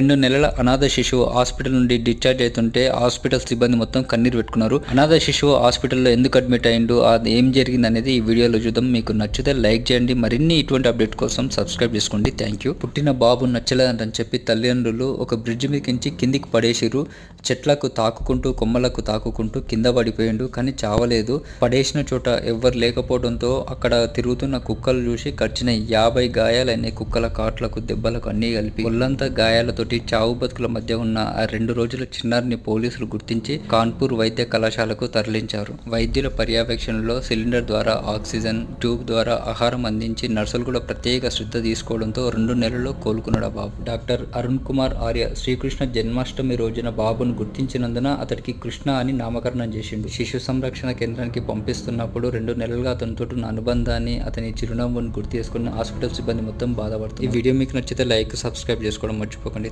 2 నెలల అనాథ శిశువు హాస్పిటల్ నుండి డిశ్చార్జ్ అవుతుంటే హాస్పిటల్ సిబ్బంది మొత్తం కన్నీరు పెట్టుకున్నారు. అనాథ శిశువు హాస్పిటల్లో ఎందుకు అడ్మిట్ అయ్యిండు, అది ఏం జరిగింది అనేది ఈ వీడియోలో చూద్దాం. మీకు నచ్చితే లైక్ చేయండి. మరిన్ని ఇటువంటి అప్డేట్ కోసం సబ్స్క్రైబ్ చేసుకోండి. Thank you. పుట్టిన బాబు నచ్చలేదని చెప్పి తల్లిదండ్రులు ఒక బ్రిడ్జ్ మీదకించి కిందికి పడేసిరు. చెట్లకు తాకుకుంటూ కొమ్మలకు తాకుకుంటూ కింద పడిపోయిండు, కానీ చావలేదు. పడేసిన చోట ఎవ్వరు లేకపోవడంతో అక్కడ తిరుగుతున్న కుక్కలు చూసి కరిచిన 50 గాయాలైన కుక్కల కాట్లకు దెబ్బలకు అన్నీ కలిపి ఒళ్ళంతా గాయాలతోటి చావు బతుకుల మధ్య ఉన్న ఆ 2 రోజుల చిన్నారిని పోలీసులు గుర్తించి కాన్పూర్ వైద్య కళాశాలకు తరలించారు. వైద్యుల పర్యవేక్షణలో సిలిండర్ ద్వారా ఆక్సిజన్ ట్యూబ్ ద్వారా ఆహారం అందించి నర్సులు కూడా ప్రత్యేక శ్రద్ధ తీసుకోవడంతో 2 నెలల్లో కోలుకున్నాడు బాబు. డాక్టర్ అరుణ్ కుమార్ ఆర్య శ్రీకృష్ణ జన్మాష్టమి రోజున బాబును గుర్తించినందున అతడికి కృష్ణ అని నామకరణం చేసిండు. శిశు సంరక్షణ కేంద్రానికి పంపిస్తున్నప్పుడు 2 నెలలుగా అతనితో ఉన్న అనుబంధాన్ని, అతని చిరునవ్వును గుర్తు చేసుకున్న హాస్పిటల్ సిబ్బంది మొత్తం బాధపడుతుంది. ఈ వీడియో మీకు నచ్చితే లైక్, సబ్స్క్రైబ్ చేసుకోవడం మర్చిపోకండి.